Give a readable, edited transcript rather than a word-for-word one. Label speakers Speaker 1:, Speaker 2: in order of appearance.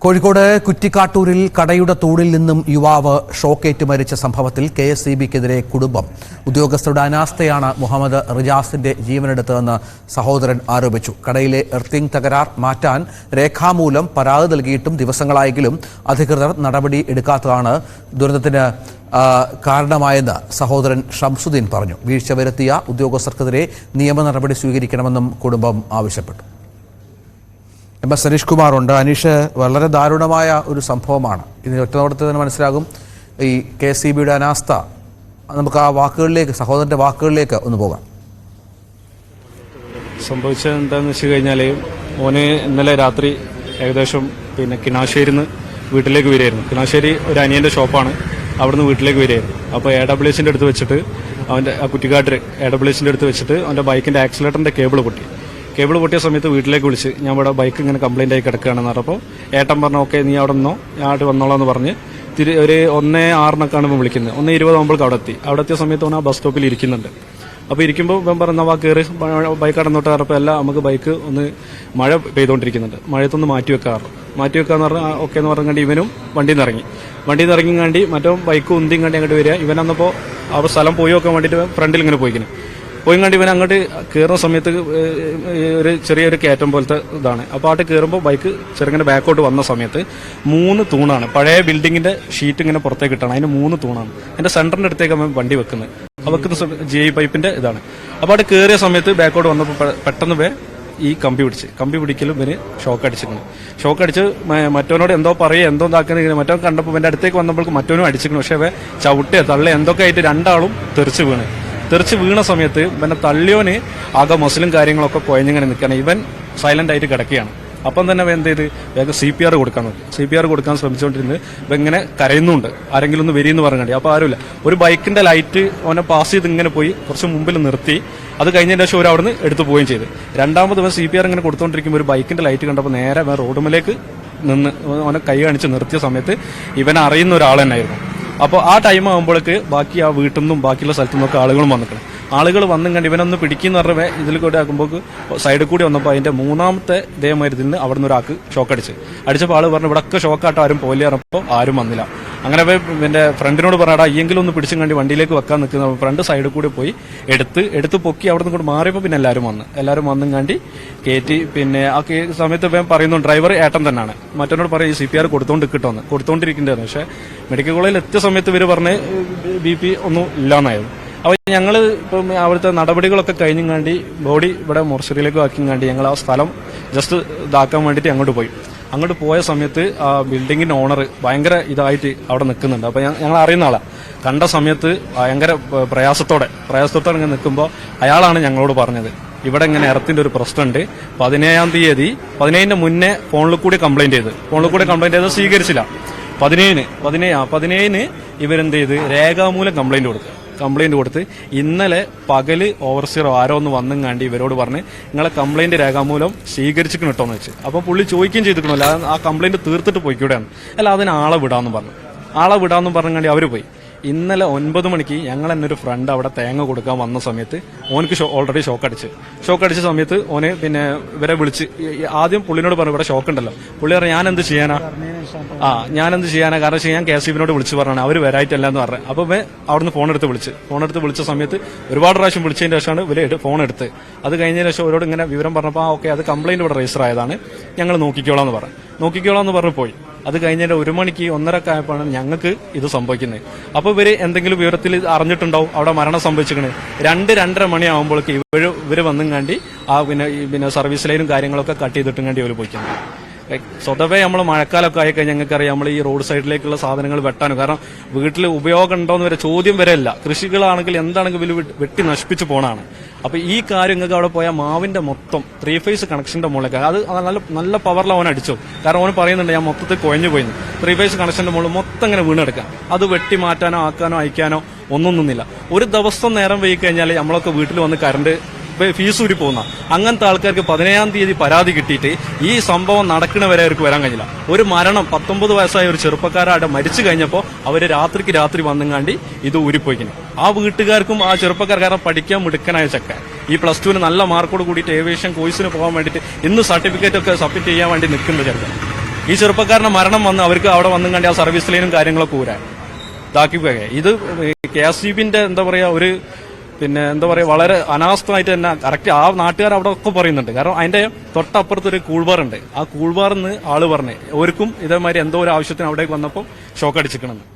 Speaker 1: കോഴിക്കോട് കുറ്റിക്കാട്ടൂരിൽ കടയുടെ തൂണിൽ നിന്നും യുവാവ് ഷോക്കേറ്റ് മരിച്ച സംഭവത്തിൽ KSEBക്കെതിരെ കുടുംബം. ഉദ്യോഗസ്ഥരുടെ അനാസ്ഥയാണ് മുഹമ്മദ് റിജാസിന്റെ ജീവനെടുത്തതെന്ന് സഹോദരൻ ആരോപിച്ചു. കടയിലെ എർത്തിംഗ് തകരാർ മാറ്റാൻ രേഖാമൂലം പരാതി നൽകിയിട്ടും ദിവസങ്ങളായെങ്കിലും അധികൃതർ നടപടി എടുക്കാത്തതാണ് ദുരന്തത്തിന് കാരണമായെന്ന് സഹോദരൻ ഷംസുദ്ദീൻ പറഞ്ഞു. വീഴ്ച വരുത്തിയ ഉദ്യോഗസ്ഥർക്കെതിരെ നിയമ നടപടി സ്വീകരിക്കണമെന്നും കുടുംബം ആവശ്യപ്പെട്ടു. MS അനീഷ് കുമാർ ഉണ്ട്. അനീഷ്, വളരെ ദാരുണമായ ഒരു സംഭവമാണ്. ഇതിന് ഒറ്റനോട്ടത്തിൽ തന്നെ മനസ്സിലാകും ഈ KSEBയുടെ അനാസ്ഥ. നമുക്ക് ആ വാക്കുകളിലേക്ക്, സഹോദരന്റെ വാക്കുകളിലേക്ക് ഒന്ന് പോകാം.
Speaker 2: സംഭവിച്ചത് എന്താണെന്ന് വെച്ച് കഴിഞ്ഞാൽ, ഓന് ഇന്നലെ രാത്രി ഏകദേശം കിണാശ്ശേരിയിൽ നിന്ന് വീട്ടിലേക്ക് വരികയായിരുന്നു. കിണാശ്ശേരി ഒരു അനിയന്റെ ഷോപ്പാണ്, അവിടുന്ന് വീട്ടിലേക്ക് വരികയായിരുന്നു. അപ്പോൾ AWSന്റെ അടുത്ത് വെച്ചിട്ട് അവന്റെ കുറ്റിക്കാട്ടിൽ AWSന്റെ അടുത്ത് വെച്ചിട്ട് അവന്റെ ബൈക്കിന്റെ ആക്സിലേറ്ററിന്റെ കേബിൾ പൊട്ടിയ സമയത്ത് വീട്ടിലേക്ക് വിളിച്ച്, ഞാൻ ഇവിടെ ബൈക്ക് ഇങ്ങനെ കംപ്ലൈന്റ് ആയി കിടക്കുകയാണെന്ന് പറഞ്ഞപ്പോൾ ഏട്ടൻ പറഞ്ഞു, ഓക്കെ നീ അവിടെ നിന്നോ, ഞാൻ അവിടെ വന്നോളാന്ന് പറഞ്ഞ് ഒരു 1:06 വിളിക്കുന്നത്. 1:20 ആകുമ്പോഴേക്കും അവിടെ എത്തിയ സമയത്ത് ഓൻ ആ ബസ് സ്റ്റോപ്പിൽ ഇരിക്കുന്നുണ്ട്. അപ്പോൾ ഇരിക്കുമ്പോൾ ഇവൻ പറഞ്ഞ കയറി ബൈക്ക് കടന്നോട്ട് പറഞ്ഞപ്പോൾ അല്ല, നമുക്ക് ബൈക്ക് ഒന്ന് മഴ പെയ്തുകൊണ്ടിരിക്കുന്നുണ്ട്, മഴയത്തൊന്ന് മാറ്റി വെക്കാന്ന് പറഞ്ഞാൽ ഓക്കെ എന്ന് പറഞ്ഞുകൊണ്ട് ഇവനും വണ്ടിയിൽ നിന്ന് ഇറങ്ങിങ്ങാണ്ടി മറ്റോ ബൈക്ക് ഉന്തിയും കണ്ടി അങ്ങോട്ട് വരിക. ഇവനന്നപ്പോൾ ആ സ്ഥലം പോയി നോക്കാൻ വേണ്ടിയിട്ട് ഫ്രണ്ടിൽ ഇങ്ങനെ പോയിങ്ങാണ്ട് ഇവൻ അങ്ങോട്ട് കയറുന്ന സമയത്ത് ഒരു ചെറിയൊരു കയറ്റം പോലത്തെ ഇതാണ്. അപ്പോൾ അവിടെ കയറുമ്പോൾ ബൈക്ക് ചെറുങ്ങനെ ബാക്കോട്ട് വന്ന സമയത്ത് 3 തൂണാണ്, പഴയ ബിൽഡിങ്ങിന്റെ ഷീറ്റ് ഇങ്ങനെ പുറത്തേക്ക് ഇട്ടാണ്, അതിന് 3 തൂണാണ്. അതിന്റെ സെന്ററിന്റെ അടുത്തേക്ക് അവൻ വണ്ടി വെക്കുന്നത്. വെക്കുന്ന GI പൈപ്പിന്റെ ഇതാണ്. അപ്പോൾ അവിടെ കയറിയ സമയത്ത് ബാക്കോട്ട് വന്നപ്പോൾ പെട്ടെന്ന് ഈ കമ്പി പിടിക്കലും ഇവന് ഷോക്ക് അടിച്ച് മറ്റവനോട് എന്തോ പറയുക എന്തോ ഇതാക്കുന്ന മറ്റവൻ കണ്ടപ്പോൾ ഇവന്റെ അടുത്തേക്ക് വന്നപ്പോൾ മറ്റവനും അടിച്ചിരിക്കുന്നു. പക്ഷെ അവൻ ചവിട്ടിയ തള്ളി എന്തൊക്കെ ആയിട്ട് രണ്ടാളും തെറിച്ച് വീണ സമയത്ത് ഇവനെ തള്ളിയോന് ആകെ മസിലും കാര്യങ്ങളൊക്കെ കുഴഞ്ഞിങ്ങനെ നിൽക്കണം. ഇവൻ സൈലന്റ് ആയിട്ട് കിടക്കുകയാണ്. അപ്പം തന്നെ എന്ത് ചെയ്ത് വേഗം CPR കൊടുക്കാൻ ശ്രമിച്ചുകൊണ്ടിരുന്നത് ഇവ ഇങ്ങനെ കരയുന്നുണ്ട്, ആരെങ്കിലും ഒന്ന് വരിയെന്ന് പറഞ്ഞാൽ. അപ്പോൾ ആരുമില്ല. ഒരു ബൈക്കിന്റെ ലൈറ്റ് അവനെ പാസ് ചെയ്ത് ഇങ്ങനെ പോയി കുറച്ച് മുമ്പിൽ നിർത്തി. അത് കഴിഞ്ഞതിന്റെ ശേഷം അവിടുന്ന് എടുത്തു പോവുകയും ചെയ്ത്. രണ്ടാമത് ഇവൻ CPR ഇങ്ങനെ കൊടുത്തുകൊണ്ടിരിക്കുമ്പോൾ ഒരു ബൈക്കിന്റെ ലൈറ്റ് കണ്ടപ്പോൾ നേരെ റോഡുമേലേക്ക് നിന്ന് അവനെ കൈ കാണിച്ച് നിർത്തിയ സമയത്ത് ഇവനെ അറിയുന്ന ഒരാൾ തന്നെയായിരുന്നു. അപ്പോൾ ആ ടൈം ആകുമ്പോഴേക്ക് ബാക്കി ആ വീട്ടിൽ നിന്നും ബാക്കിയുള്ള സ്ഥലത്തു നിന്നൊക്കെ ആളുകൾ വന്നും കണ്ട് ഇവനൊന്ന് പിടിക്കുന്ന പറഞ്ഞ ഇതിൽ കൂടെ ആക്കുമ്പോൾ സൈഡിൽ കൂടി വന്നപ്പോൾ അതിന്റെ 3ാമത്തെ ഇതേമാതിരി നിന്ന് അവിടെ നിന്ന് ഒരാൾക്ക് ഷോക്ക് അടിച്ചപ്പോൾ ആള് പറഞ്ഞു ഇവിടൊക്കെ ഷോക്കാട്ടോ ആരും പോലെ ഇറങ്ങപ്പോൾ ആരും വന്നില്ല. അങ്ങനെ എന്റെ ഫ്രണ്ടിനോട് പറഞ്ഞാടാ ഈയെങ്കിലും ഒന്ന് പിടിച്ചും കണ്ടി വണ്ടിയിലേക്ക് വെക്കാൻ നിൽക്കുന്ന ഫ്രണ്ട് സൈഡിൽ കൂടി പോയി എടുത്ത് പൊക്കി അവിടെ നിന്ന് കൂടെ മാറിയപ്പോൾ പിന്നെ എല്ലാവരും വന്നും കണ്ടി കയറ്റി. ആ സമയത്ത് ഇവൻ പറയുന്നു ഡ്രൈവർ ഏട്ടൻ തന്നെയാണ്. മറ്റവനോട് പറയും ഈ CPR കൊടുത്തോണ്ടിരിക്കേണ്ടതാണ്. പക്ഷെ മെഡിക്കൽ കോളേജിൽ എത്തിയ സമയത്ത് ഇവർ പറഞ്ഞ് BP ഒന്നും ഇല്ലാന്നായിരുന്നു. അപ്പോൾ ഞങ്ങൾ ഇപ്പം അവിടുത്തെ നടപടികളൊക്കെ കഴിഞ്ഞും കണ്ടി ബോഡി ഇവിടെ മോർച്ചറിയിലേക്ക് ആക്കിയും കണ്ടി ഞങ്ങൾ ആ സ്ഥലം ജസ്റ്റ് ഇതാക്കാൻ വേണ്ടിയിട്ട് അങ്ങോട്ട് പോയ സമയത്ത് ആ ബിൽഡിങ്ങിന്റെ ഓണർ ഭയങ്കര ഇതായിട്ട് അവിടെ നിൽക്കുന്നുണ്ട്. അപ്പോൾ ഞങ്ങൾ അറിയുന്ന ആളാണ്. കണ്ട സമയത്ത് ഭയങ്കര പ്രയാസത്തോടെ ഇങ്ങനെ നിൽക്കുമ്പോൾ അയാളാണ് ഞങ്ങളോട് പറഞ്ഞത്, ഇവിടെ ഇങ്ങനെ എർത്തിന്റെ ഒരു പ്രശ്നമുണ്ട്. 17-ാം തീയതി 17-ന് മുന്നേ ഫോണിൽ കൂടി കംപ്ലൈന്റ് ചെയ്ത് സ്വീകരിച്ചില്ല. 17-ന് ഇവരെന്ത് ചെയ്ത് രേഖാമൂലം കംപ്ലൈന്റ് കൊടുത്ത് ഇന്നലെ പകല് ഓവർസിയർ ആരോ ഒന്ന് വന്നും കണ്ടി ഇവരോട് പറഞ്ഞ് നിങ്ങളെ കംപ്ലൈന്റ് രേഖാമൂലം സ്വീകരിച്ചിരിക്കണം കേട്ടോന്ന് വെച്ച്. അപ്പോൾ പുള്ളി ചോദിക്കുകയും ചെയ്തിരിക്കണല്ലോ ആ കംപ്ലൈന്റ് തീർത്തിട്ട് പോയിക്കൂടെയാണ്. അല്ല അതിന് ആളെ വിടാന്നും പറഞ്ഞു അവര് പോയി. ഇന്നലെ 9 മണിക്ക് ഞങ്ങൾ എന്നൊരു ഫ്രണ്ട് അവിടെ തേങ്ങ കൊടുക്കാൻ വന്ന സമയത്ത് ഓനക്ക് ഓൾറെഡി ഷോക്ക് അടിച്ച സമയത്ത് ഓന് ഇവരെ വിളിച്ച് ആദ്യം പുള്ളിനോട് പറഞ്ഞു ഇവിടെ ഷോക്ക് ഉണ്ടല്ലോ. പുള്ളി പറഞ്ഞു ഞാൻ എന്ത് ചെയ്യാനാ കാരണം ഞാൻ KSEBിനോട് വിളിച്ച് പറഞ്ഞാണ് അവർ വരായിട്ടല്ല എന്ന് പറഞ്ഞു. അപ്പൊ അവിടുന്ന് ഫോൺ എടുത്ത് വിളിച്ച സമയത്ത് ഒരുപാട് പ്രാവശ്യം വിളിച്ചതിന് ശേഷമാണ് ഇവര് ഫോൺ എടുത്ത്. അത് കഴിഞ്ഞതിന് ശേഷം അവരോട് ഇങ്ങനെ വിവരം പറഞ്ഞപ്പോൾ ഓക്കെ അത് കംപ്ലൈന്റ് ഇവിടെ രജിസ്റ്റർ ആയതാണ്, ഞങ്ങൾ നോക്കിക്കോളാം എന്ന് പറഞ്ഞു പോയി. അത് കഴിഞ്ഞതിന്റെ 1 മണിക്ക് 1:30 ആയപ്പോഴാണ് ഞങ്ങൾക്ക് ഇത് സംഭവിക്കുന്നത്. അപ്പൊ ഇവര് എന്തെങ്കിലും വിവരത്തിൽ അറിഞ്ഞിട്ടുണ്ടാവും അവിടെ മരണം സംഭവിച്ചിരിക്കണേ. 2-2:30 മണിയാകുമ്പോഴേക്ക് ഇവര് വന്നും കണ്ടി ആ പിന്നെ സർവീസ് ലൈനും കാര്യങ്ങളൊക്കെ കട്ട് ചെയ്തിട്ടും കണ്ടി ഇവര് പോയിക്കുന്നത്. സ്വതവേ നമ്മൾ മഴക്കാലമൊക്കെ ആയിക്കഴിഞ്ഞാൽ ഞങ്ങൾക്കറിയാം നമ്മൾ ഈ റോഡ് സൈഡിലേക്കുള്ള സാധനങ്ങൾ വെട്ടാനും, കാരണം വീട്ടിൽ ഉപയോഗം ഉണ്ടോന്ന് വരെ ചോദ്യം വരെ അല്ല. കൃഷികളാണെങ്കിൽ എന്താണെങ്കിലും വെട്ടി നശിപ്പിച്ചു പോണാണ്. അപ്പൊ ഈ കാര്യം നിങ്ങൾക്ക് അവിടെ പോയാൽ മാവിന്റെ മൊത്തം 3 ഫേസ് കണക്ഷന്റെ മുകളിലേക്ക് അത് നല്ല പവറിൽ അവൻ അടിച്ചു. കാരണം അവൻ പറയുന്നുണ്ട് ഞാൻ മൊത്തത്തിൽ കുഴഞ്ഞു പോയിന്ന്. 3 ഫേസ് കണക്ഷന്റെ മുകളിൽ മൊത്തം ഇങ്ങനെ വീണെടുക്കാം. അത് വെട്ടി മാറ്റാനോ ആക്കാനോ അയക്കാനോ ഒന്നൊന്നുമില്ല. ഒരു ദിവസം നേരം വൈകി കഴിഞ്ഞാൽ നമ്മളൊക്കെ വീട്ടിൽ വന്ന് കറണ്ട് ഫീസ് ഊരി പോകുന്ന അങ്ങനത്തെ ആൾക്കാർക്ക് 17-ാം തീയതി പരാതി കിട്ടിയിട്ട് ഈ സംഭവം നടക്കണവരെ അവർക്ക് വരാൻ കഴിഞ്ഞില്ല. ഒരു മരണം 19 വയസ്സായ ഒരു ചെറുപ്പക്കാരാടെ മരിച്ചു കഴിഞ്ഞപ്പോൾ അവര് രാത്രി വന്നുകാണ്ടി ഇത് ഊരിപ്പോയിക്കുന്നു. ആ വീട്ടുകാർക്കും ആ ചെറുപ്പക്കാർക്കാരെ പഠിക്കാൻ മിടുക്കനായ ചക്ക ഈ +2 നല്ല മാർക്കോട് കൂടിയിട്ട് ഏവിയേഷൻ കോഴ്സിന് പോകാൻ വേണ്ടിയിട്ട് ഇന്ന് സർട്ടിഫിക്കറ്റ് ഒക്കെ സബ്മിറ്റ് ചെയ്യാൻ വേണ്ടി നിൽക്കുന്ന ചെറുക്കൻ ഈ ചെറുപ്പക്കാരന്റെ മരണം വന്ന് അവർക്ക് അവിടെ വന്നും കണ്ടി ആ സർവീസ് ലൈനും കാര്യങ്ങളൊക്കെ ഊരാൻ ഇതാക്കിപ്പോകെ ഇത് KSEBിന്റെ എന്താ പറയാ ഒരു പിന്നെ എന്താ പറയാ വളരെ അനാസ്ഥമായിട്ട് തന്നെ കറക്റ്റ് ആ നാട്ടുകാർ അവിടെ ഒക്കെ പറയുന്നുണ്ട്. കാരണം അതിന്റെ തൊട്ടപ്പുറത്തൊരു കൂൾബാർ ഉണ്ട്. ആ കൂൾബാറിന്ന് ആള് പറഞ്ഞേ ഓർക്കും ഇതേമാതിരി എന്തോ ഒരു ആവശ്യത്തിന് അവിടേക്ക് വന്നപ്പോൾ ഷോക്ക് അടിച്ചിക്കണമെന്ന്.